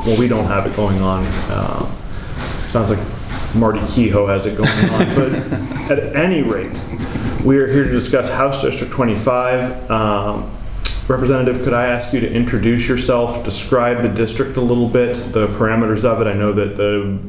well, we don't have it going on. Sounds like Marty Kehoe has it going on. But at any rate, we are here to discuss House District 25. Representative, could I ask you to introduce yourself, describe the district a little bit, the parameters of it? I know that the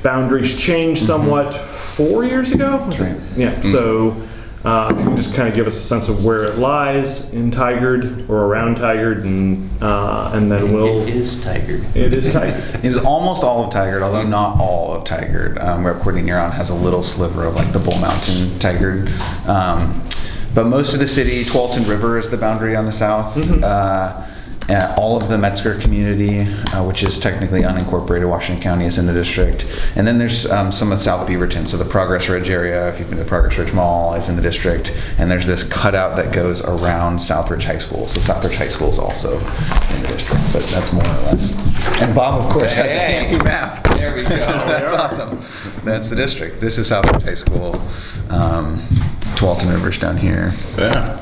boundaries changed somewhat 4 years ago. That's right. Yeah. So if you can just kind of give us a sense of where it lies in Tigard or around Tigard, and then we'll. It is Tigard. It is Tigard. It is almost all of Tigard, although not all of Tigard. Rep. Cordy-Neron has a little sliver of like the Bull Mountain Tigard. But most of the city, Tualatin River is the boundary on the south. All of the Metzger community, which is technically unincorporated Washington County, is in the district. And then there's some of South Beaverton, so the Progress Ridge area, if you've been to the Progress Ridge Mall, is in the district. And there's this cutout that goes around Southridge High School. So Southridge High School is also in the district, but that's more or less. And Bob, of course, has a fancy map. There we go. That's awesome. That's the district. This is Southridge High School. Tualatin River's down here. Yeah.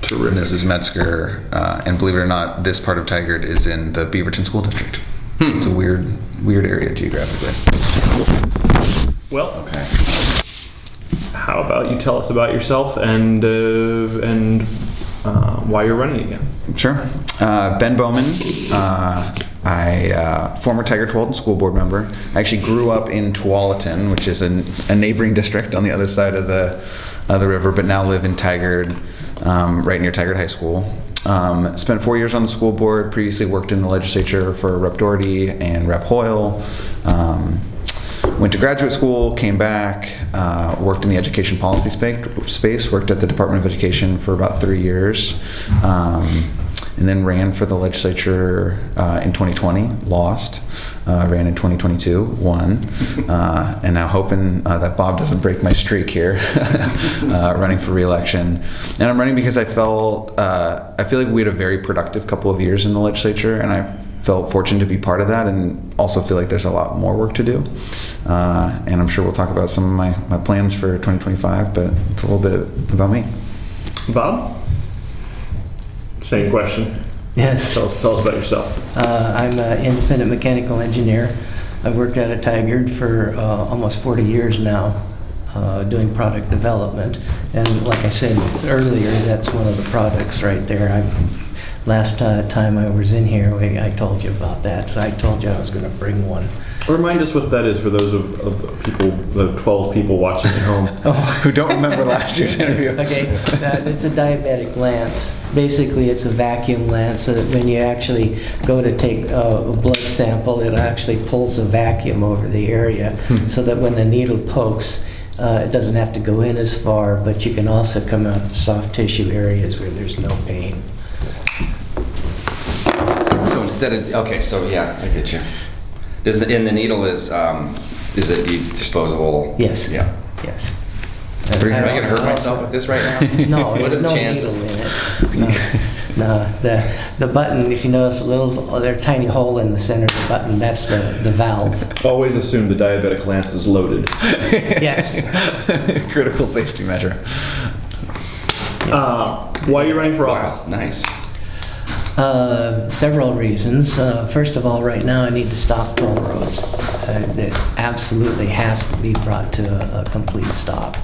Terrific. And this is Metzger, and believe it or not, this part of Tigard is in the Beaverton School District. So it's a weird area geographically. Well, Okay. how about you tell us about yourself and why you're running again? Sure. Ben Bowman. Former Tigard Tualatin school board member. I actually grew up in Tualatin, which is a neighboring district on the other side of the river, but now live in Tigard, right near Tigard High School. Spent 4 years on the school board. Previously worked in the legislature for Rep. Doherty and Rep. Hoyle. Went to graduate school, came back, worked in the education policy space, worked at the Department of Education for about 3 years, and then ran for the legislature in 2020, lost, ran in 2022, won, and now hoping that Bob doesn't break my streak here, running for re-election. And I'm running because I feel like we had a very productive couple of years in the legislature, and I felt fortunate to be part of that, and also feel like there's a lot more work to do. And I'm sure we'll talk about some of my plans for 2025, but it's a little bit about me. Bob? Same question. Yes. Tell us about yourself. I'm an independent mechanical engineer. I've worked out at Tigard for almost 40 years now, doing product development. And like I said earlier, that's one of the products right there. Last time I was in here, I told you about that. I told you I was going to bring one. Remind us what that is for those of people, the 12 people watching at home. Who don't remember last year's interview. Okay, it's a diabetic lance. Basically, it's a vacuum lance, so that when you actually go to take a blood sample, it actually pulls a vacuum over the area, so that when the needle pokes, it doesn't have to go in as far, but you can also come out to soft tissue areas where there's no pain. So instead of, okay, so yeah, I get you. And the needle is it disposable? Yes. Yeah. Yes. Am I going to hurt myself with this right now? No, What are there's the no chances? needle in it. No, the button, if you notice there's a tiny hole in the center of the button, that's the valve. Always assume the diabetic lance is loaded. Yes. Critical safety measure. Why are you running for office? Wow, nice. Several reasons. First of all, right now I need to stop toll roads. It absolutely has to be brought to a complete stop.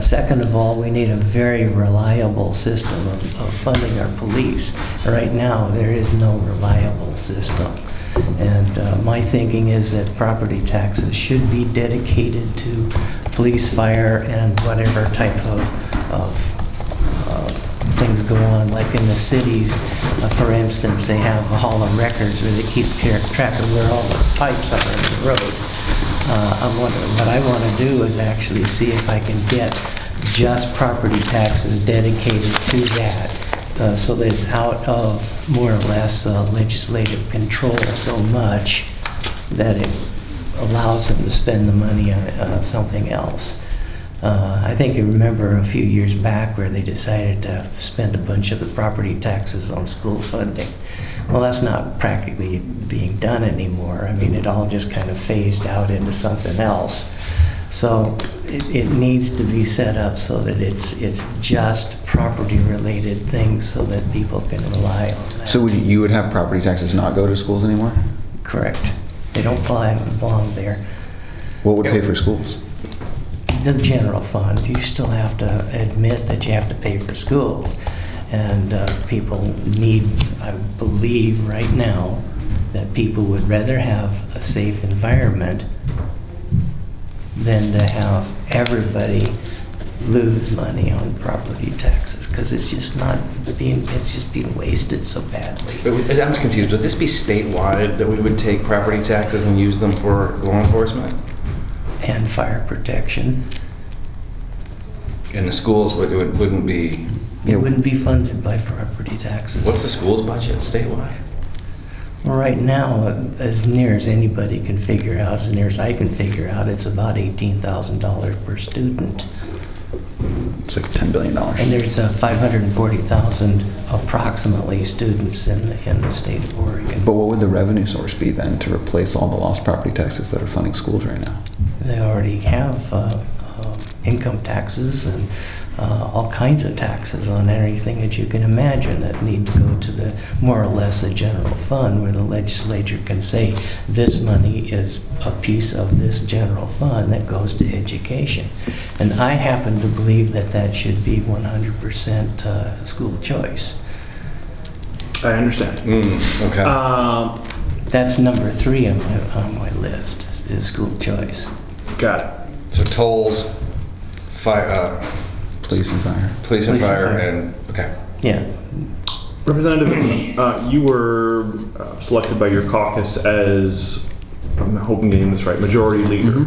Second of all, we need a very reliable system of funding our police. Right now, there is no reliable system. And my thinking is that property taxes should be dedicated to police, fire, and whatever type of things go on. Like in the cities, for instance, they have a hall of records where they keep track of where all the pipes are in the road. What I want to do is actually see if I can get just property taxes dedicated to that, so that it's out of more or less legislative control so much that it allows them to spend the money on something else. I think you remember a few years back where they decided to spend a bunch of the property taxes on school funding. Well, that's not practically being done anymore. I mean, it all just kind of phased out into something else. So it needs to be set up so that it's just property-related things so that people can rely on that. So you would have property taxes not go to schools anymore? Correct. They don't belong there. What would pay for schools? The general fund, you still have to admit that you have to pay for schools. And people need, I believe right now, that people would rather have a safe environment than to have everybody lose money on property taxes, because it's just being wasted so badly. I'm just confused. Would this be statewide that we would take property taxes and use them for law enforcement? And fire protection. And the schools wouldn't be. It wouldn't be funded by property taxes. What's the school's budget statewide? Well, right now, as near as anybody can figure out, as near as I can figure out, it's about $18,000 per student. It's like $10 billion. And there's 540,000 approximately students in the state of Oregon. But what would the revenue source be then to replace all the lost property taxes that are funding schools right now? They already have income taxes and all kinds of taxes on anything that you can imagine that need to go to the more or less a general fund, where the legislature can say this money is a piece of this general fund that goes to education. And I happen to believe that that should be 100% school choice. I understand. Okay. That's number 3 on my list, is school choice. Got it. So tolls, fire, Police and fire. police and Police and fire, fire. and okay. Yeah. Representative, you were selected by your caucus as, I'm hoping I'm getting this right, majority leader.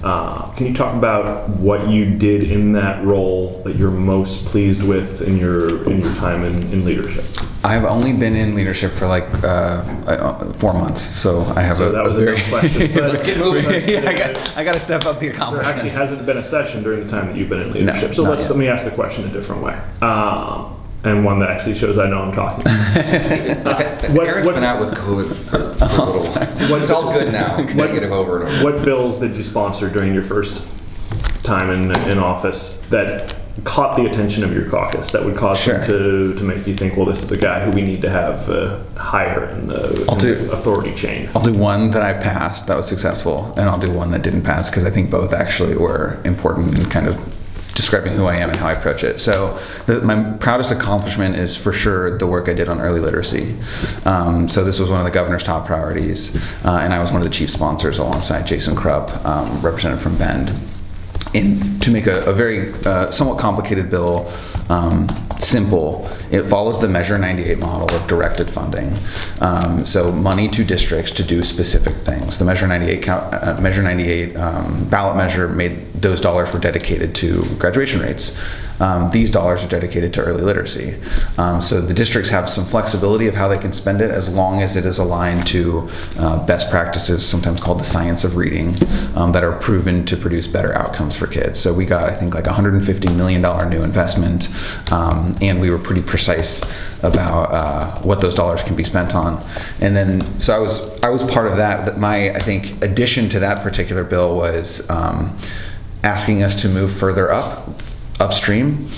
Can you talk about what you did in that role that you're most pleased with in your time in leadership? I've only been in leadership for like 4 months, so I have So that was a very good question. But Let's get moving. yeah, I got to step up the there actually accomplishments. hasn't been a session during the time that you've been in leadership. No, So not let yet. me ask the question a different way. And one that actually shows I know I'm talking. Aaron's been out with COVID for a little while. It's all good now. Negative over and over. What bills did you sponsor during your first time in office that caught the attention of your caucus, that would cause them to make you think, well, this is the guy who we need to have higher in the authority chain? I'll do one that I passed that was successful, and I'll do one that didn't pass, because I think both actually were important in kind of describing who I am and how I approach it. So my proudest accomplishment is for sure the work I did on early literacy. So this was one of the governor's top priorities, and I was one of the chief sponsors alongside Jason Krupp, representative from Bend, to make a very somewhat complicated bill simple. It follows the Measure 98 model of directed funding. So money to districts to do specific things. The Measure 98 ballot measure made those dollars were dedicated to graduation rates. These dollars are dedicated to early literacy. So the districts have some flexibility of how they can spend it, as long as it is aligned to best practices, sometimes called the science of reading, that are proven to produce better outcomes for kids. So we got, I think, like $150 million new investment, and we were pretty precise about what those dollars can be spent on. And then, so I was part of that. That my, I think, addition to that particular bill was asking us to move further upstream,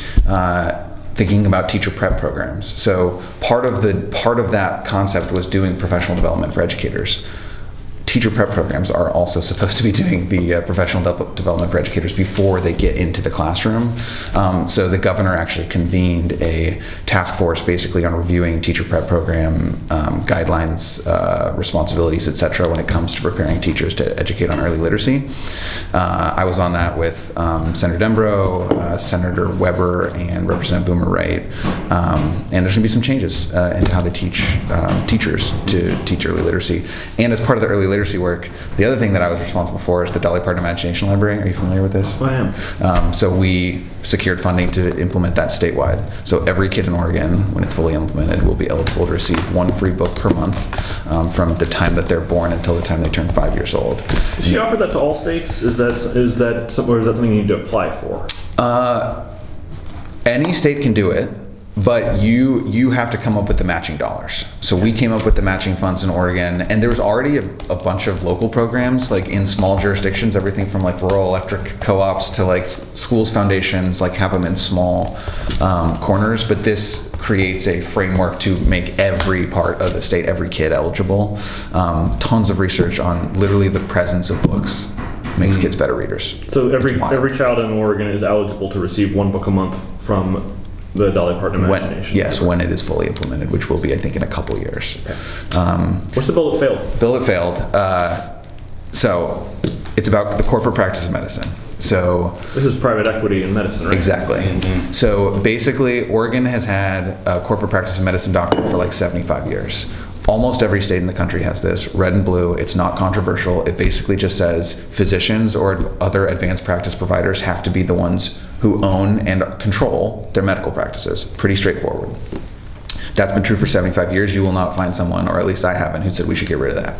thinking about teacher prep programs. So part of that concept was doing professional development for educators. Teacher prep programs are also supposed to be doing the professional development for educators before they get into the classroom. So the governor actually convened a task force basically on reviewing teacher prep program guidelines, responsibilities, etc. when it comes to preparing teachers to educate on early literacy. I was on that with Senator Dembro, Senator Weber, and Representative Boomer Wright. And there's going to be some changes into how they teach teachers to teach early literacy. And as part of the early literacy work, the other thing that I was responsible for is the Dolly Parton Imagination Library. Are you familiar with this? I am. So we secured funding to implement that statewide. So every kid in Oregon, when it's fully implemented, will be eligible to receive one free book per month from the time that they're born until the time they turn 5 years old. Does she offer that to all states? Is that something you need to apply for? Any state can do it. but you have to come up with the matching dollars. So we came up with the matching funds in Oregon, and there was already a bunch of local programs, like in small jurisdictions, everything from like rural electric co-ops to like schools foundations, like have them in small corners. But this creates a framework to make every part of the state, every kid eligible. Tons of research on literally the presence of books makes kids better readers. So every It's wild. every child in Oregon is eligible to receive one book a month from the Dolly Parton Imagination. When it is fully implemented, which will be, I think, in a couple years. What's the bill that failed? Bill that failed. So it's about the corporate practice of medicine. So This is private equity in medicine, right? exactly. So basically, Oregon has had a corporate practice of medicine doctrine for like 75 years. Almost every state in the country has this, red and blue. It's not controversial. It basically just says physicians or other advanced practice providers have to be the ones who own and control their medical practices. Pretty straightforward. That's been true for 75 years. You will not find someone, or at least I haven't, who said we should get rid of that.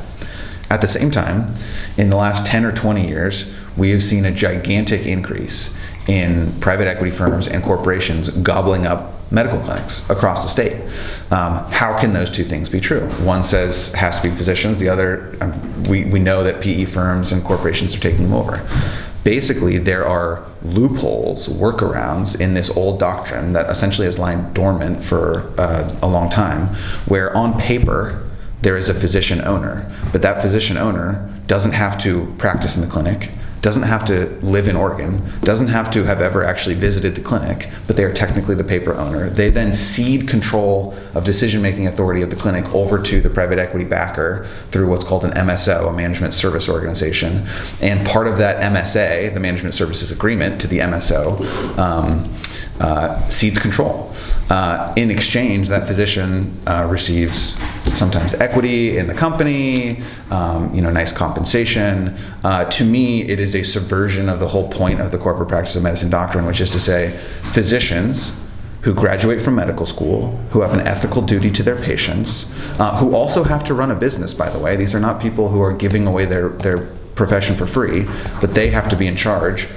At the same time, in the last 10 or 20 years, we have seen a gigantic increase in private equity firms and corporations gobbling up medical clinics across the state. How can those two things be true? One says it has to be physicians, the other, we know that PE firms and corporations are taking them over. Basically, there are loopholes, workarounds in this old doctrine that essentially has lain dormant for a long time, where on paper, there is a physician owner, but that physician owner doesn't have to practice in the clinic, doesn't have to live in Oregon, doesn't have to have ever actually visited the clinic, but they are technically the paper owner. They then cede control of decision-making authority of the clinic over to the private equity backer through what's called an MSO, a management service organization. And part of that MSA, the management services agreement to the MSO, cedes control. In exchange, that physician receives sometimes equity in the company, nice compensation. To me, it is a subversion of the whole point of the corporate practice of medicine doctrine, which is to say physicians who graduate from medical school, who have an ethical duty to their patients, who also have to run a business, by the way. These are not people who are giving away their profession for free, but they have to be in charge.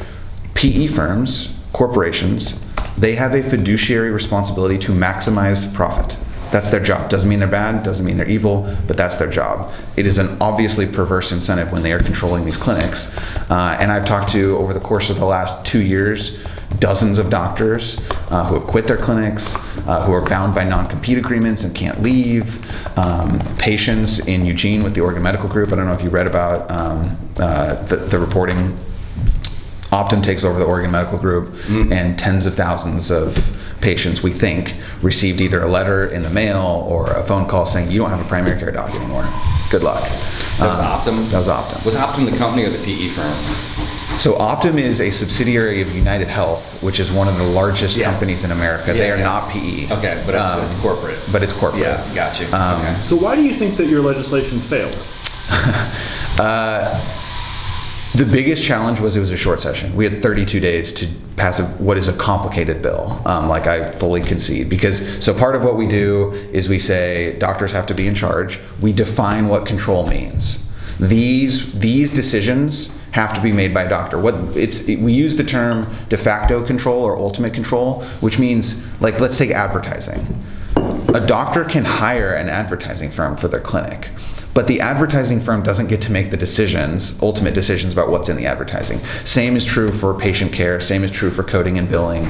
PE firms, corporations, they have a fiduciary responsibility to maximize profit. That's their job. Doesn't mean they're bad, doesn't mean they're evil, but that's their job. It is an obviously perverse incentive when they are controlling these clinics. And I've talked to, over the course of the last 2 years, dozens of doctors who have quit their clinics, who are bound by non-compete agreements and can't leave, patients in Eugene with the Oregon Medical Group. I don't know if you read about the reporting. Optum takes over the Oregon Medical Group, and tens of thousands of patients, we think, received either a letter in the mail or a phone call saying, you don't have a primary care doc anymore. Good luck. That was Optum? That was Optum. Was Optum the company or the PE firm? So Optum is a subsidiary of United Health, which is one of the largest companies in America. They are not PE. Okay, but it's corporate. But it's corporate. Yeah, got you. Okay. So why do you think that your legislation failed? The biggest challenge was it was a short session. We had 32 days to pass what is a complicated bill, like I fully concede. So part of what we do is we say doctors have to be in charge. We define what control means. These decisions have to be made by a doctor. We use the term de facto control or ultimate control, which means, like, let's take advertising. A doctor can hire an advertising firm for their clinic, but the advertising firm doesn't get to make the ultimate decisions about what's in the advertising. Same is true for patient care, same is true for coding and billing.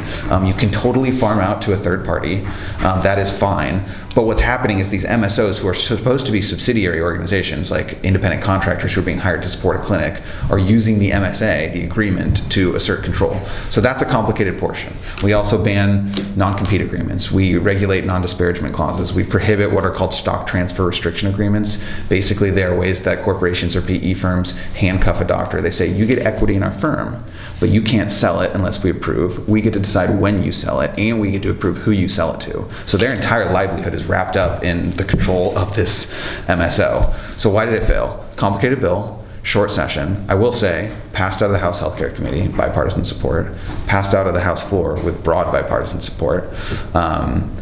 You can totally farm out to a third party, that is fine. But what's happening is these MSOs, who are supposed to be subsidiary organizations, like independent contractors who are being hired to support a clinic, are using the MSA, the agreement, to assert control. So that's a complicated portion. We also ban non-compete agreements. We regulate non-disparagement clauses. We prohibit what are called stock transfer restriction agreements. Basically, they are ways that corporations or PE firms handcuff a doctor. They say, you get equity in our firm, but you can't sell it unless we approve. We get to decide when you sell it, and we get to approve who you sell it to. So their entire livelihood is wrapped up in the control of this MSO. So why did it fail? Complicated bill, short session. I will say, passed out of the House Healthcare Committee, bipartisan support, passed out of the House floor with broad bipartisan support,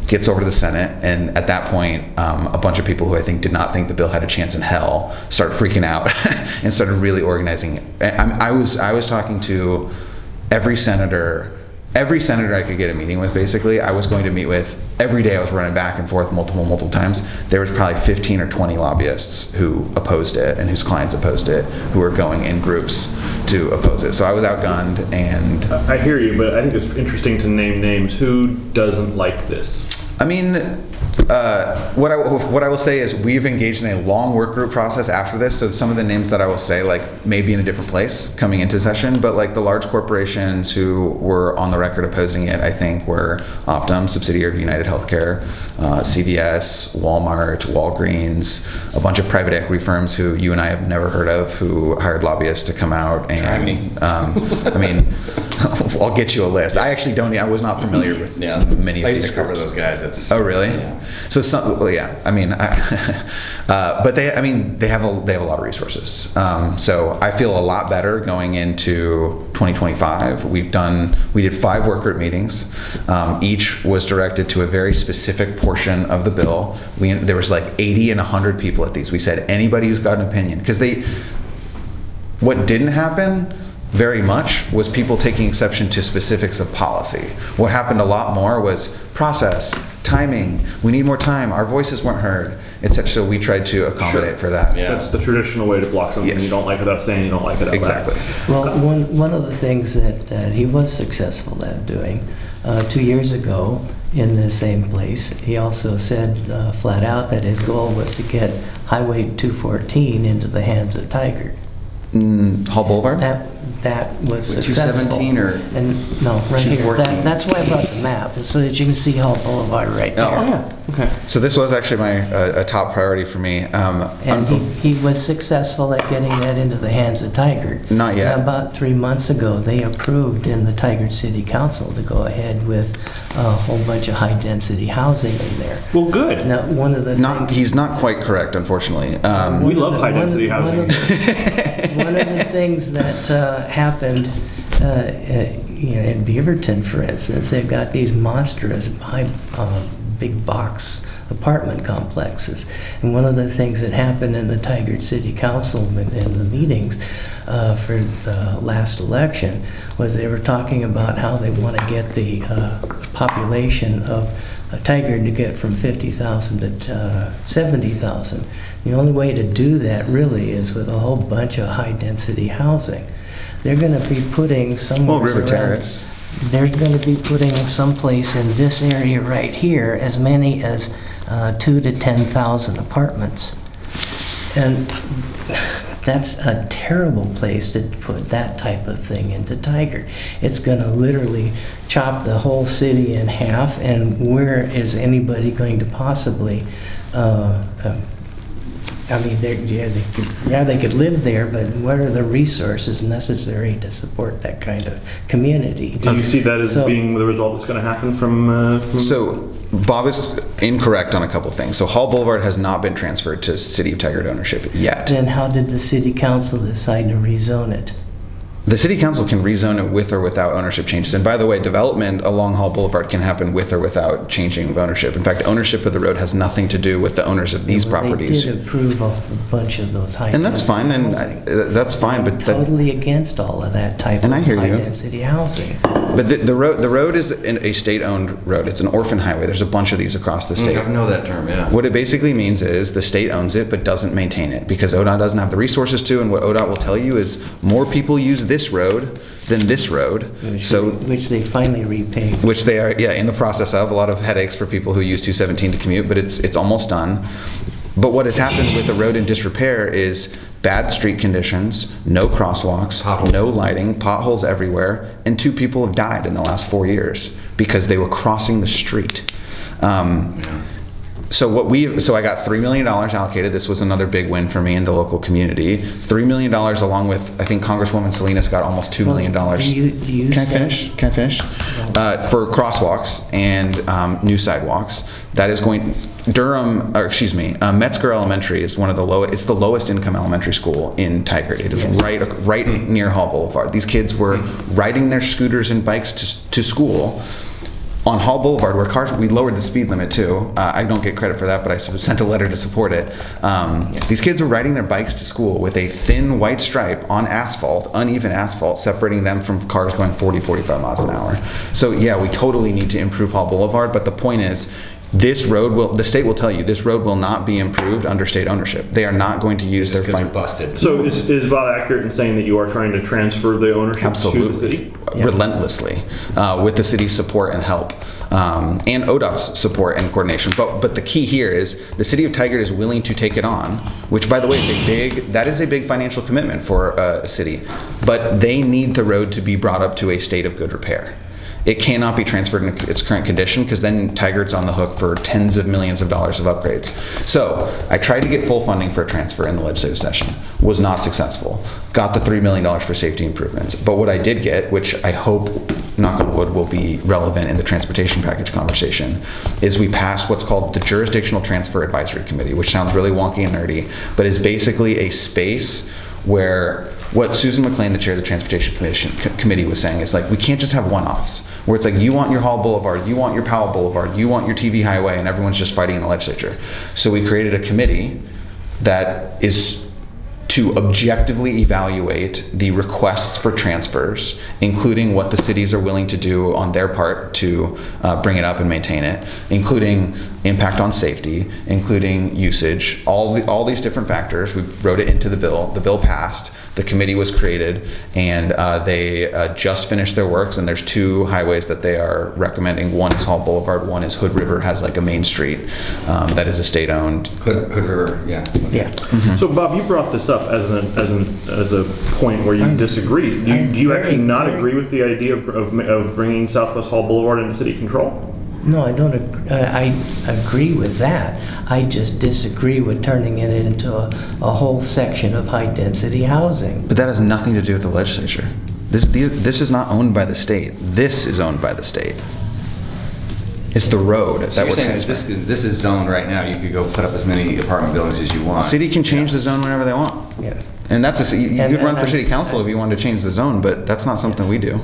gets over to the Senate, and at that point, a bunch of people who I think did not think the bill had a chance in hell start freaking out and started really organizing. I was talking to every senator every senator I could get a meeting with, basically, I was going to meet with. Every day I was running back and forth multiple times. There was probably 15 or 20 lobbyists who opposed it and whose clients opposed it, who were going in groups to oppose it. So I was outgunned, and I hear you, but I think it's interesting to name names. Who doesn't like this? I mean, what I will say is we've engaged in a long work group process after this. So some of the names that I will say, like, may be in a different place coming into session, but like the large corporations who were on the record opposing it, I think, were Optum, subsidiary of United Healthcare, CVS, Walmart, Walgreens, a bunch of private equity firms who you and I have never heard of, who hired lobbyists to come out and. Try me. I mean, I'll get you a list. I actually don't. I was not familiar with many of I these used to cover groups. those guys. Oh, really? Yeah. So some, well, yeah. I mean, but they have a lot of resources. So I feel a lot better going into 2025. We did 5 work group meetings. Each was directed to a very specific portion of the bill. There was like 80 and 100 people at these. We said anybody who's got an opinion, because what didn't happen very much was people taking exception to specifics of policy. What happened a lot more was process, timing, we need more time, our voices weren't heard, etc. So we tried to accommodate for that. Yeah. That's the traditional way to block something Yes. you don't like without saying you don't like it out loud. Exactly. Well, one of the things that he was successful at doing 2 years ago in the same place, he also said flat out that his goal was to get Highway 214 into the hands of Tigard. Hall Boulevard? That was With successful. 217 or And no, right here. 214? That's why I brought the map, is so that you can see Hall Boulevard right there. Oh. Yeah, okay. So this was actually a top priority for me. And he was successful at getting that into the hands of Tigard. Not yet. About 3 months ago, they approved in the Tigard City Council to go ahead with a whole bunch of high-density housing in there. Well, good. Now, one of the things... He's not quite correct, unfortunately. We love high-density one housing. One of the things that happened in Beaverton, for instance, they've got these monstrous big box apartment complexes. And one of the things that happened in the Tigard City Council in the meetings for the last election was they were talking about how they want to get the population of Tigard to get from 50,000 to 70,000. The only way to do that really is with a whole bunch of high-density housing. They're going to be putting somewhere River around... Terrace. They're going to be putting someplace in this area right here as many as 2,000 to 10,000 apartments. And that's a terrible place to put that type of thing into Tigard. It's going to literally chop the whole city in half, and where is anybody going to possibly I mean, they could live there, but what are the resources necessary to support that kind of community? Do you see that as So- being the result that's going to happen from... So Bob is incorrect on a couple things. So Hall Boulevard has not been transferred to City of Tigard ownership yet. Then how did the city council decide to rezone it? The city council can rezone it with or without ownership changes. And by the way, development along Hall Boulevard can happen with or without changing of ownership. In fact, ownership of the road has nothing to do with the owners of these Well, properties. They did approve a bunch of those high And that's fine, and that's fine, but totally against all of that type And of I hear you. high-density housing. but the road is a state-owned road. It's an orphan highway. There's a bunch of these across the state. I know that term, yeah. What it basically means is the state owns it but doesn't maintain it because ODOT doesn't have the resources to, and what ODOT will tell you is more people use this road than this road. Which they finally repaid. Which they are, in the process of. A lot of headaches for people who use 217 to commute, but it's almost done. But what has happened with the road in disrepair is bad street conditions, no crosswalks, Potholes. no lighting, potholes everywhere, and 2 people have died in the last 4 years because they were crossing the street. So I got $3 million allocated. This was another big win for me in the local community. $3 million along with, I think Congresswoman Salinas got almost $2 million. Do you Can I stand- finish? For crosswalks and new sidewalks. That is going, Metzger Elementary is one of the lowest, it's the lowest income elementary school in Tigard. It is right near Hall Boulevard. These kids were riding their scooters and bikes to school on Hall Boulevard, where cars, we lowered the speed limit too. I don't get credit for that, but I sent a letter to support it. These kids were riding their bikes to school with a thin white stripe on asphalt, uneven asphalt, separating them from cars going 40, 45 miles an hour. So yeah, we totally need to improve Hall Boulevard, but the point is, this road will, the state will tell you, this road will not be improved under state ownership. They are not going to use Just their because they're busted. So is Bob accurate in saying that you are trying to transfer the ownership Absolutely. to the city? Relentlessly, with the city's support and help, and ODOT's support and coordination. But the key here is the city of Tigard is willing to take it on, which, by the way, is a big financial commitment for a city. But they need the road to be brought up to a state of good repair. It cannot be transferred in its current condition, because then Tigard's on the hook for tens of millions of dollars of upgrades. So I tried to get full funding for a transfer in the legislative session. Was not successful. Got the $3 million for safety improvements. But what I did get, which I hope, knock on wood, will be relevant in the transportation package conversation, is we passed what's called the Jurisdictional Transfer Advisory Committee, which sounds really wonky and nerdy, but is basically a space where what Susan McLean, the chair of the Transportation Committee, was saying is like, we can't just have one-offs where it's like, you want your Hall Boulevard, you want your Powell Boulevard, you want your TV highway, and everyone's just fighting in the legislature. So we created a committee that is to objectively evaluate the requests for transfers, including what the cities are willing to do on their part to bring it up and maintain it, including impact on safety, including usage, all these different factors. We wrote it into the bill. The bill passed. The committee was created, and they just finished their works, and there's 2 highways that they are recommending. One is Hall Boulevard, one is Hood River, has like a main street that is a state-owned. Hood River, yeah. Yeah. So Bob, you brought this up as a point where you disagree. Do you actually not agree with the idea of bringing Southwest Hall Boulevard into city control? No, I don't. I agree with that. I just disagree with turning it into a whole section of high-density housing. But that has nothing to do with the legislature. This is not owned by the state. This is owned by the state. It's the road So that you're would saying transfer. this is zoned right now. You could go put up as many apartment buildings as you want. City can change the zone whenever they want. Yeah. And that's you And- could run for and city council if you wanted to change the zone, but that's not something we do.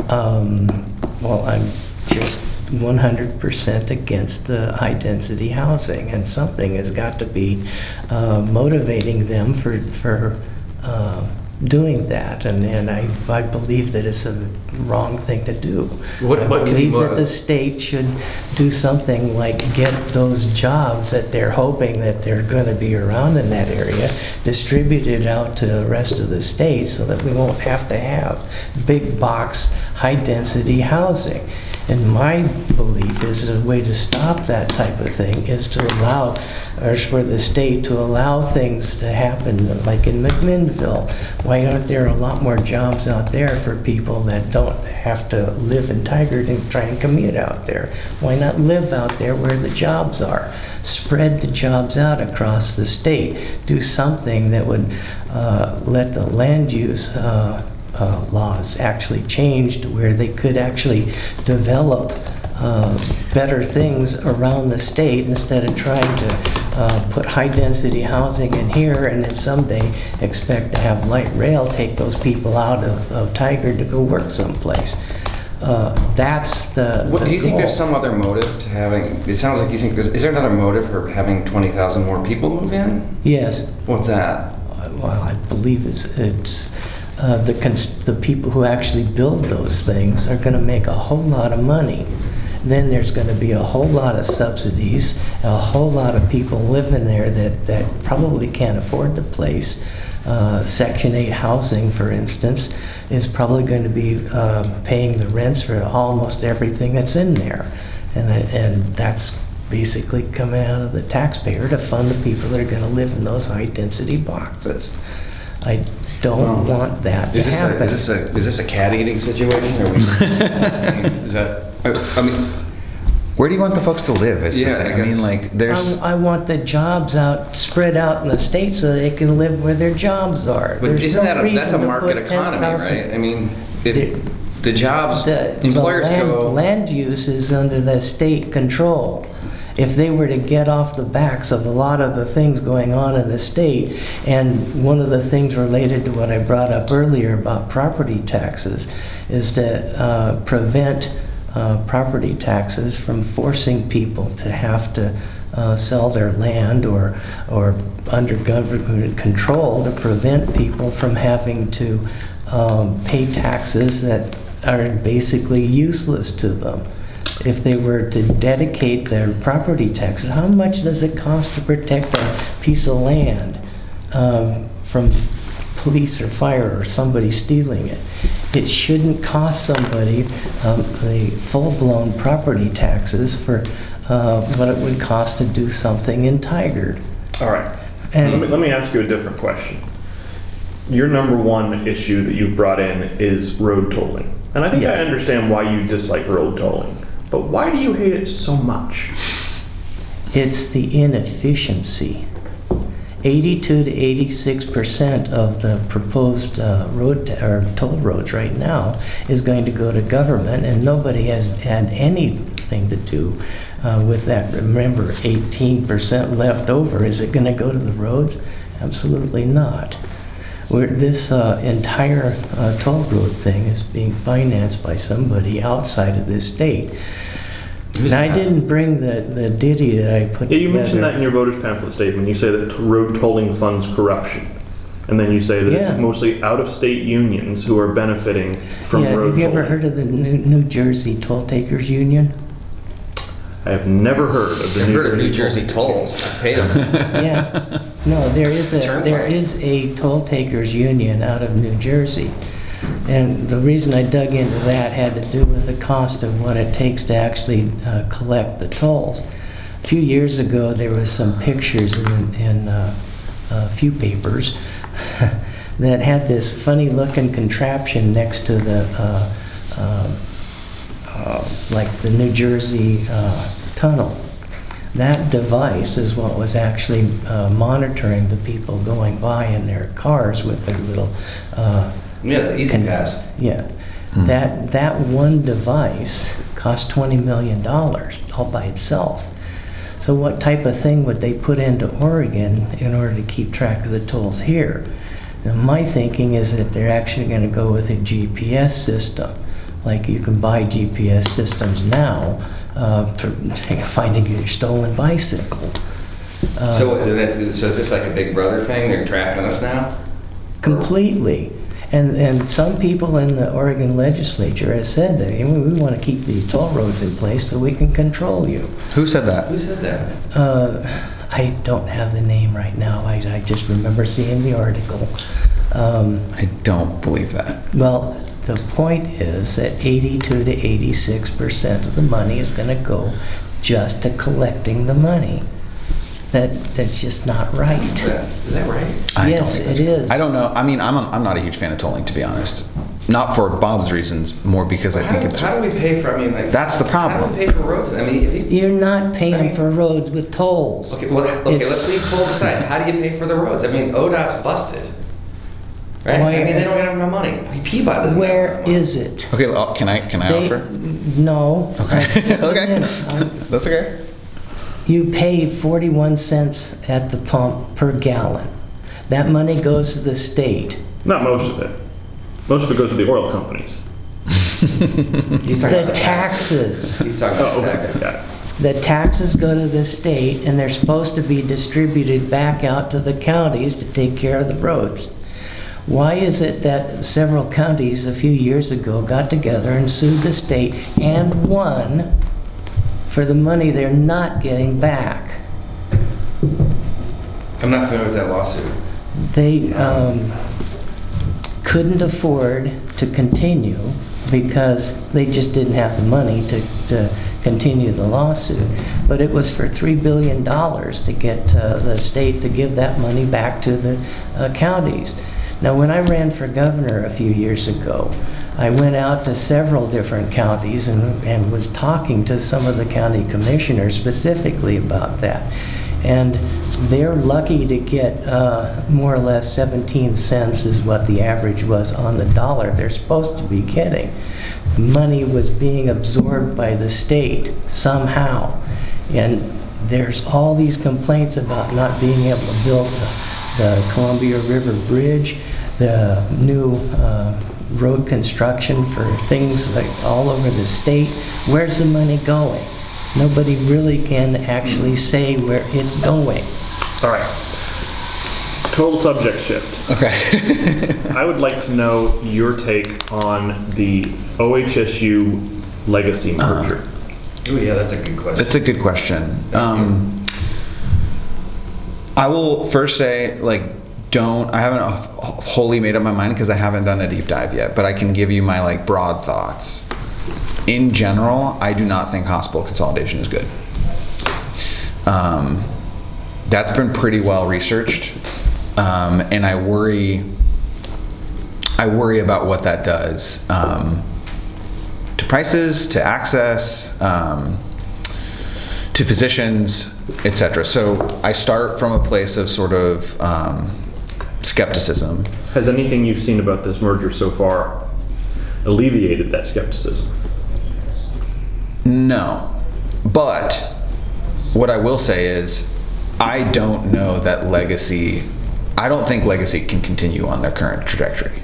Well, I'm just 100% against the high-density housing, and something has got to be motivating them for doing that, and I believe that it's a wrong thing to do. What I can believe you, that the state should do something like get those jobs that they're hoping that they're going to be around in that area distributed out to the rest of the state, so that we won't have to have big box high-density housing. And my belief is a way to stop that type of thing is to allow, or for the state to allow things to happen, like in McMinnville. Why aren't there a lot more jobs out there for people that don't have to live in Tigard and try and commute out there? Why not live out there where the jobs are? Spread the jobs out across the state. Do something that would let the land use laws actually change to where they could actually develop better things around the state, instead of trying to put high-density housing in here and then someday expect to have light rail take those people out of Tigard to go work someplace. That's the Do you think goal. there's some other motive to having? It sounds like you think is there another motive for having 20,000 more people move in? Yes. What's that? Well, I believe it's the people who actually build those things are going to make a whole lot of money. Then there's going to be a whole lot of subsidies, a whole lot of people living there that probably can't afford the place. Section 8 housing, for instance, is probably going to be paying the rents for almost everything that's in there. And that's basically coming out of the taxpayer to fund the people that are going to live in those high-density boxes. I don't want that to happen. Is this a cat eating situation? Or is that? I mean, Where do you want the folks to live? Is Yeah, the thing. I I mean, guess. like, there's. I want the jobs spread out in the state so they can live where their jobs are. but There's isn't no that's a reason to market put economy, 10,000 right? I mean, if The- the jobs, The employers go. land use is under the state control. If they were to get off the backs of a lot of the things going on in the state, and one of the things related to what I brought up earlier about property taxes, is to prevent property taxes from forcing people to have to sell their land or under government control to prevent people from having to pay taxes that are basically useless to them. If they were to dedicate their property taxes, how much does it cost to protect a piece of land from police or fire or somebody stealing it? It shouldn't cost somebody the full-blown property taxes for what it would cost to do something in Tigard. All right. And- Let me ask you a different question. Your number one issue that you've brought in is road tolling. And I think Yes. I understand why you dislike road tolling. But why do you hate it so much? It's the inefficiency. 82 to 86% of the proposed or toll roads right now is going to go to government, and nobody has had anything to do with that. Remember, 18% left over. Is it going to go to the roads? Absolutely not. This entire toll road thing is being financed by somebody outside of this state. Who's Now, I that? didn't bring the ditty that I put Yeah, you together. mentioned that in your voters pamphlet statement. You say that road tolling funds corruption. And then you say that Yeah. it's mostly out-of-state unions who are benefiting from Yeah, road have you ever tolling. heard of the New Jersey Toll Takers Union? I have never heard of the I've heard of New Jersey tolls. I paid them. Yeah. No, there is Turnpike. a toll takers union out of New Jersey. And the reason I dug into that had to do with the cost of what it takes to actually collect the tolls. A few years ago, there was some pictures in a few papers that had this funny-looking contraption next to the like the New Jersey tunnel. That device is what was actually monitoring the people going by in their cars with their little Yeah, the Easy Pass. yeah. That one device cost $20 million all by itself. So what type of thing would they put into Oregon in order to keep track of the tolls here? Now, my thinking is that they're actually going to go with a GPS system. Like you can buy GPS systems now for finding your stolen bicycle. So is this like a Big Brother thing? They're tracking us now? Completely. And some people in the Oregon legislature have said that we want to keep these toll roads in place so we can control you. Who said that? Who said that? I don't have the name right now. I just remember seeing the article. I don't believe that. Well, the point is that 82 to 86% of the money is going to go just to collecting the money. That's just not right. Is that right? I don't Yes, think it that's- is. I don't know. I mean, I'm not a huge fan of tolling, to be honest. Not for Bob's reasons, more because I think it's. How do we pay for? I mean, like. That's the problem. How do we pay for roads? I mean, if you. You're not paying Right. for roads with tolls. Okay, let's It's- leave tolls aside. How do you pay for the roads? I mean, ODOT's busted. Right? Why- I mean, they don't have enough money. Peabody doesn't Where have enough money. is it? Okay, can I They- offer? No. Okay. Just a Okay. minute. That's okay. You pay 41 cents at the pump per gallon. That money goes to the state. Not most of it. Most of it goes to the oil companies. He's talking The about taxes. He's talking about Oh, the okay, taxes. got it. The taxes go to the state, and they're supposed to be distributed back out to the counties to take care of the roads. Why is it that several counties a few years ago got together and sued the state and won for the money they're not getting back? I'm not familiar with that lawsuit. They couldn't afford to continue because they just didn't have the money to continue the lawsuit. But it was for $3 billion to get the state to give that money back to the counties. Now, when I ran for governor a few years ago, I went out to several different counties and was talking to some of the county commissioners specifically about that. And they're lucky to get more or less 17 cents is what the average was on the dollar they're supposed to be getting. Money was being absorbed by the state somehow. And there's all these complaints about not being able to build the Columbia River Bridge, the new road construction for things like all over the state. Where's the money going? Nobody really can actually say where it's going. All right. Total subject shift. Okay. I would like to know your take on the OHSU legacy merger. Oh yeah, that's a good question. That's a good question. I will first say, like, I haven't wholly made up my mind because I haven't done a deep dive yet, but I can give you my, like, broad thoughts. In general, I do not think hospital consolidation is good. That's been pretty well researched, and I worry about what that does to prices, to access, to physicians, etc. So I start from a place of sort of skepticism. Has anything you've seen about this merger so far alleviated that skepticism? No, but what I will say is I don't know that I don't think Legacy can continue on their current trajectory.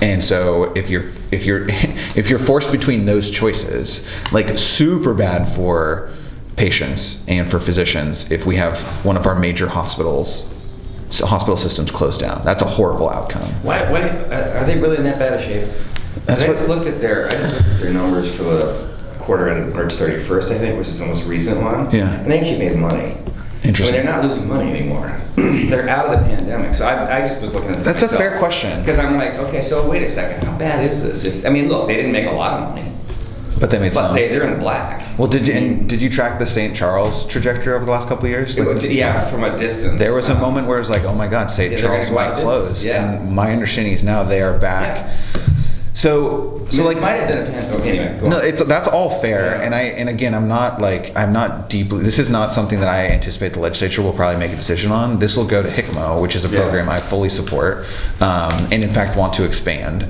And so if you're forced between those choices, like, super bad for patients and for physicians if we have one of our major hospital systems closed down. That's a horrible outcome. Why are they really in that bad a shape? I just looked at their numbers for the quarter ended March 31st, I think, which is the most recent one. Yeah. And they actually made money. Interesting. I mean, they're not losing money anymore. They're out of the pandemic. So I just was looking at this. That's a fair question. Because I'm like, okay, so wait a second. How bad is this? Look, they didn't make a lot of money. But they made But some. they're in the black. Well, did you track the St. Charles trajectory over the last couple of years? Like, Yeah, from a distance. there was a moment where it was like, oh my God, St. Yeah, they're Charles gonna go out might of close. business, yeah. And my understanding is now they are back. Yeah. So This like, might have been a pandemic. Anyway, go no, on. that's all fair. Yeah. And again, I'm not deeply, this is not something that I anticipate the legislature will probably make a decision on. This will go to HICMO, which is a Yeah. program I fully support, and in fact want to expand.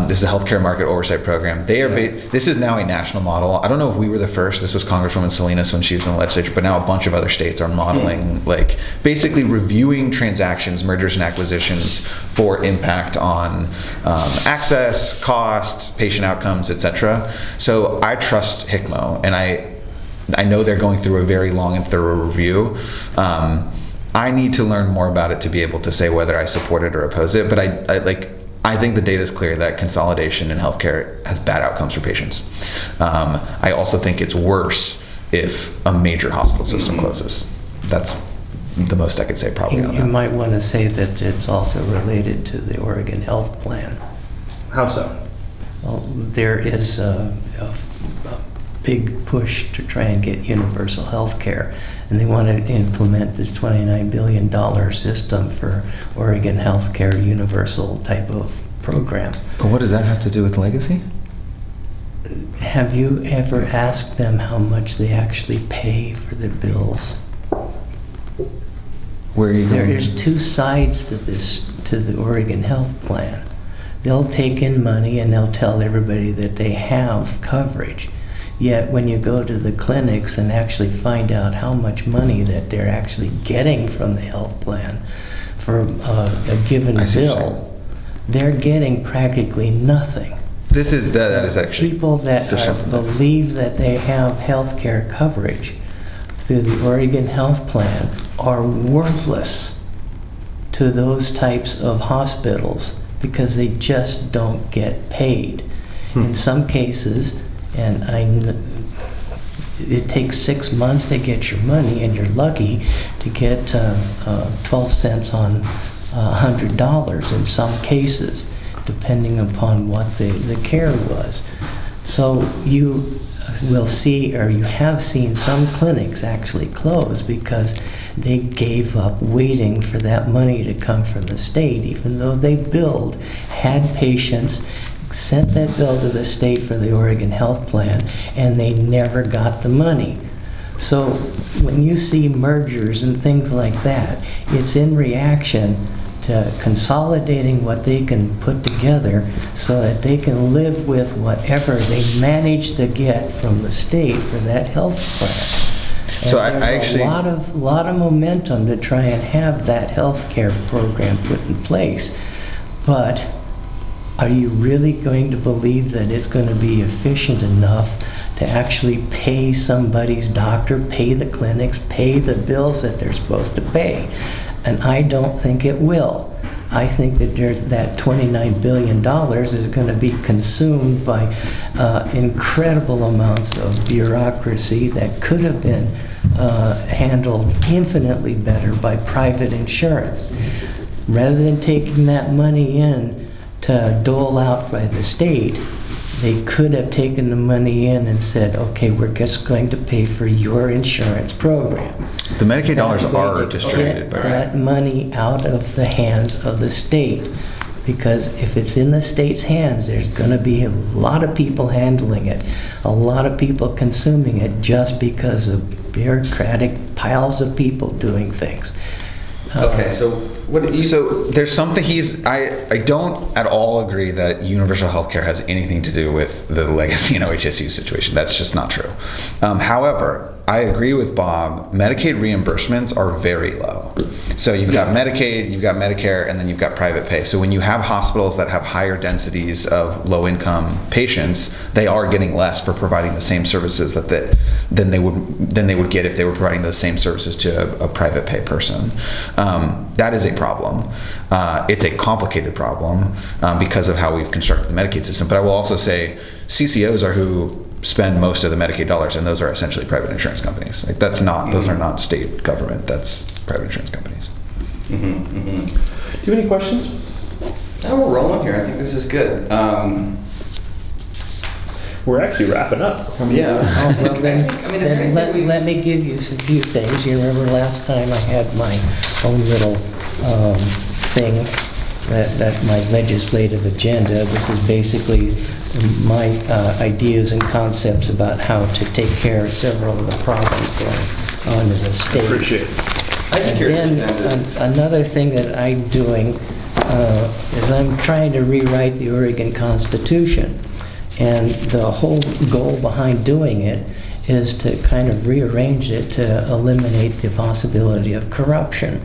This is the Healthcare Market Oversight Program. This is now a national model. I don't know if we were the first. This was Congresswoman Salinas when she was in the legislature, but now a bunch of other states are modeling, like, basically reviewing transactions, mergers and acquisitions for impact on access, cost, patient outcomes, etc. So I trust HICMO, and I know they're going through a very long and thorough review. I need to learn more about it to be able to say whether I support it or oppose it. But I think the data is clear that consolidation in healthcare has bad outcomes for patients. I also think it's worse if a major hospital system closes. That's the most I could say probably on You that. might want to say that it's also related to the Oregon Health Plan. How so? Well, there is a big push to try and get universal health care, and they want to implement this $29 billion system for Oregon Healthcare universal type of program. But what does that have to do with legacy? Have you ever asked them how much they actually pay for their bills? Where are you There going? is two sides to this, to the Oregon Health Plan. They'll take in money and they'll tell everybody that they have coverage. Yet when you go to the clinics and actually find out how much money that they're actually getting from the health plan for a given I see what you're bill, they're getting practically nothing. That is actually People that there's something there. believe that they have health care coverage through the Oregon Health Plan are worthless to those types of hospitals because they just don't get paid. In some cases, and it takes 6 months to get your money, and you're lucky to get 12 cents on $100 in some cases, depending upon what the care was. So you will see, or you have seen some clinics actually close because they gave up waiting for that money to come from the state, even though they billed, had patients, sent that bill to the state for the Oregon Health Plan, and they never got the money. So when you see mergers and things like that, it's in reaction to consolidating what they can put together so that they can live with whatever they manage to get from the state for that health plan. And So I there's actually- a lot of momentum to try and have that health care program put in place. But are you really going to believe that it's going to be efficient enough to actually pay somebody's doctor, pay the clinics, pay the bills that they're supposed to pay? And I don't think it will. I think that that $29 billion is going to be consumed by incredible amounts of bureaucracy that could have been handled infinitely better by private insurance. Rather than taking that money in to dole out by the state, they could have taken the money in and said, okay, we're just going to pay for your insurance program. The Medicaid dollars That way are to distributed, get but that money out of the hands of the state. Because if it's in the state's hands, there's going to be a lot of people handling it, a lot of people consuming it just because of bureaucratic piles of people doing things. Okay, so what do you... So there's something I don't at all agree that universal health care has anything to do with the legacy and OHSU situation. That's just not true. However, I agree with Bob. Medicaid reimbursements are very low. So you've got Medicaid, you've got Medicare, and then you've got private pay. So when you have hospitals that have higher densities of low-income patients, they are getting less for providing the same services than they would get if they were providing those same services to a private pay person. That is a problem. It's a complicated problem because of how we've constructed the Medicaid system. But I will also say CCOs are who spend most of the Medicaid dollars, and those are essentially private insurance companies. Like those are not state government. That's private insurance companies. Mm-hmm, mm-hmm. Do you have any questions? Oh, we're rolling here. I think this is good. We're actually wrapping up. Yeah. Oh, well, then, I mean, is there then anything let me give you a few things. You remember last time I had my own little thing, that my legislative agenda. This is basically my ideas and concepts about how to take care of several of the problems going on in the state. Appreciate it. I think And then another thing that I'm doing is I'm trying to rewrite the Oregon Constitution. And the whole goal behind doing it is to kind of rearrange it to eliminate the possibility of corruption.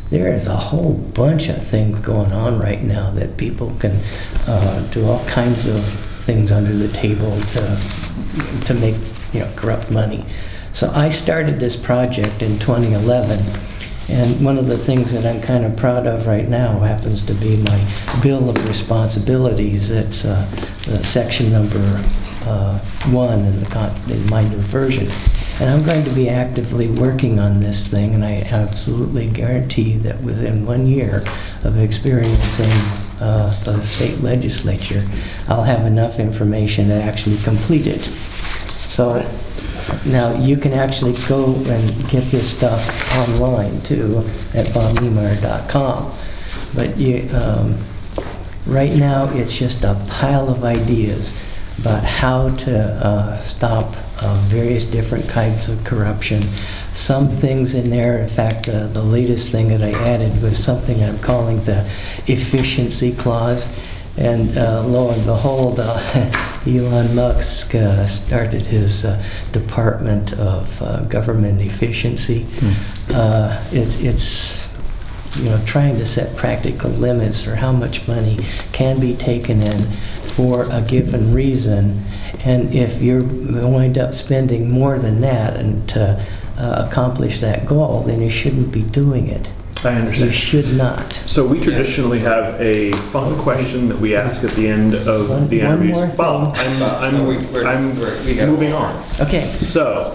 There is a whole bunch of things going on right now that people can do all kinds of things under the table to make corrupt money. So I started this project in 2011. And one of the things that I'm kind of proud of right now happens to be my Bill of Responsibilities. It's section number 1 in my new version. And I'm going to be actively working on this thing, and I absolutely guarantee that within 1 year of experiencing the state legislature, I'll have enough information to actually complete it. So now you can actually go and get this stuff online too at bobniemeyer.com. But right now it's just a pile of ideas about how to stop various different kinds of corruption. Some things in there, in fact, the latest thing that I added was something I'm calling the efficiency clause. And lo and behold, Elon Musk started his Department of Government Efficiency. It's trying to set practical limits for how much money can be taken in for a given reason. And if you wind up spending more than that and to accomplish that goal, then you shouldn't be doing it. I understand. You should not. So we traditionally have a fun question that we ask at the end of the One interviews. more Bob, thing. I'm moving on. Okay. So,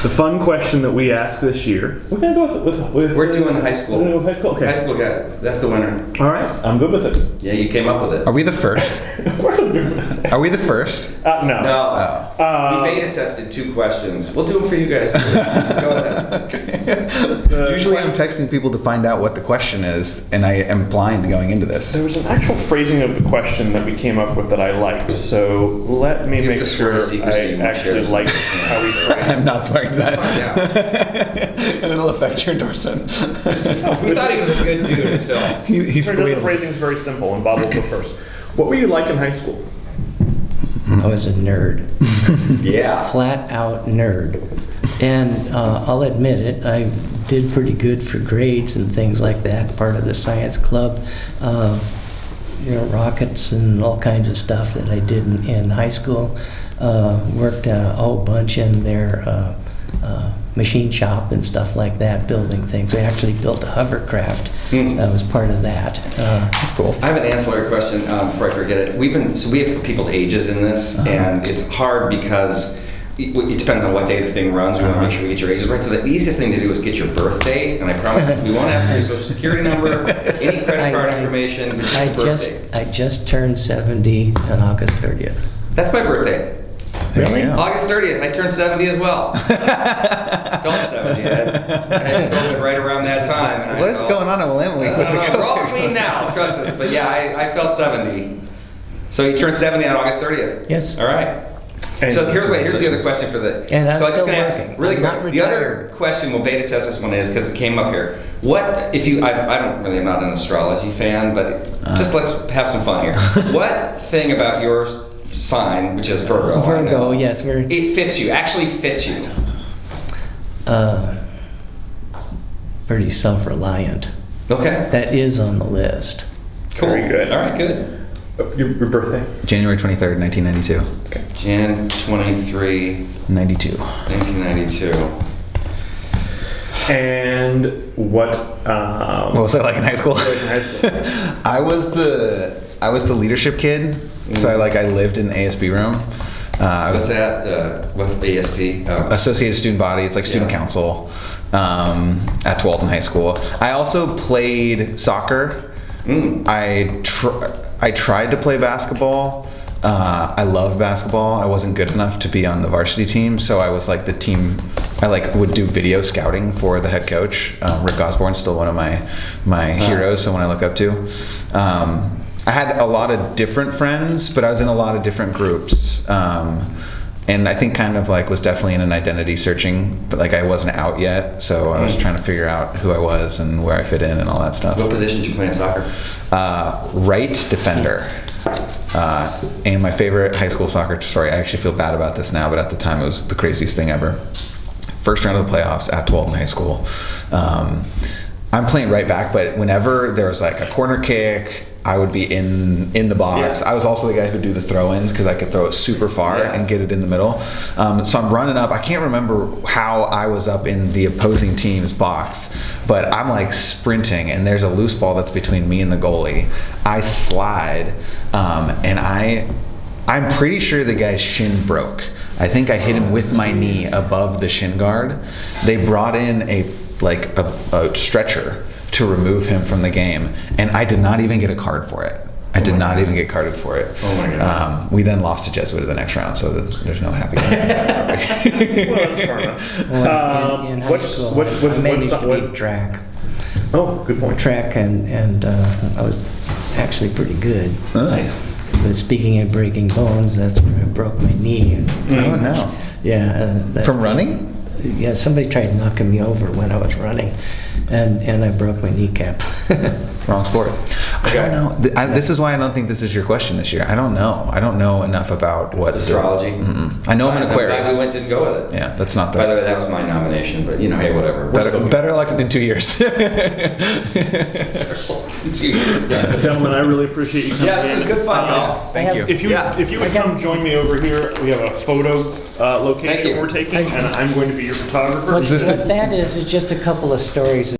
the fun question that we ask this year. We're gonna go with We're doing the high school. We're gonna go high school. Okay. High school guy. That's the winner. All right, I'm good with it. Yeah, you came up with it. Are we the first? Of course I'm doing it. Are we the first? No. No. We beta tested 2 questions. We'll do them for you guys. Go ahead. Usually I'm texting people to find out what the question is, and I am blind going into this. There was an actual phrasing of the question that we came up with that I liked. So let me You have make to swear sure to secrecy, I you won't share actually this. like how we phrased I'm it. not swearing that. Find And it'll affect your endorsement. We thought he was a good dude until... He's Turns out the squealed. phrasing is very simple, and Bob will go first. What were you like in high school? I was a nerd. Yeah. Flat out nerd. And I'll admit it, I did pretty good for grades and things like that, part of the science club. rockets and all kinds of stuff that I did in high school. Worked a whole bunch in their machine shop and stuff like that, building things. We actually built a hovercraft. That was part of that. That's cool. I have an ancillary question before I forget it. We have people's ages in this, and it's hard because it depends on what day the thing runs. We want to make sure we get your ages right. So the easiest thing to do is get your birth date, and I promise we won't ask for your social security number, any credit card information, but just your birth date. I just turned 70 on August 30th. That's my birthday. Really? Yeah. August 30th, I turned 70 as well. I felt 70. I had COVID right around that time. And What's going on at Willamette? I don't know. We're all clean now, trust us. But yeah, I felt 70. So you turned 70 on August 30th? Yes. All right. So here's the other question for the. And I'm so I'm just still gonna ask working. really I'm quick. not The other retired. question we'll beta test this one is because it came up here. What if you? I don't really. I'm not an astrology fan, but just let's have some fun here. What thing about your sign, which is Virgo? I Virgo, know, yes. it fits you. Actually fits you. Pretty self-reliant. Okay. That is on the list. Cool. Very good. All right. Good. Your birthday? January 23rd, 1992. Okay. Jan 23, 92. 1992. And what? What was I like in high school? Like in high school? I was the leadership kid, so I lived in the ASB room. I What's was that? What's ASP? Oh. Associated Student Body. It's like student Yeah. council at Tualatin High School. I also played soccer. I tried to play basketball. I love basketball. I wasn't good enough to be on the varsity team, so I was like the team. I would do video scouting for the head coach. Rick Osborne's still one of my heroes, someone I look up to. I had a lot of different friends, but I was in a lot of different groups. And I think kind of was definitely in an identity searching, but I wasn't out yet, so I was trying to figure out who I was and where I fit in and all that stuff. What position did you play in soccer? Right defender. And my favorite high school soccer story, I actually feel bad about this now, but at the time it was the craziest thing ever. First round of the playoffs at Tualatin High School. I'm playing right back, but whenever there was a corner kick, I would be in the box. Yeah. I was also the guy who'd do the throw-ins because I could throw it super far and get it in the middle. So I'm running up. I can't remember how I was up in the opposing team's box, but I'm sprinting, and there's a loose ball that's between me and the goalie. I slide, and I'm pretty sure the guy's shin broke. I think I hit him with my knee above the shin guard. They brought in a stretcher to remove him from the game, and I did not even get a card for it. I did not even get carded for it. Oh my God. We then lost to Jesuit in the next round, so there's no happy Well, that's karma. Well, in high school, I managed to beat track. Oh, good point. Track, and I was actually pretty good. Nice. But speaking of breaking bones, that's where I broke my knee. Oh no! Yeah. From running? Yeah, somebody tried knocking me over when I was running, and I broke my kneecap. Wrong sport. I don't know. This is why I don't think this is your question this year. I don't know. I don't know enough about what Astrology. I know I'm an Aquarius. I'm glad we didn't go with it. Yeah, that's not By the way, that was my nomination, but hey, whatever. We're still better luck in 2 years. 2 years done. Gentlemen, I really appreciate you coming Yeah, this is in. good fun, y'all. Thank you. If you would come join me over here, we have a photo Thank location you. we're taking, and I'm going to be your photographer. What that is just a couple of stories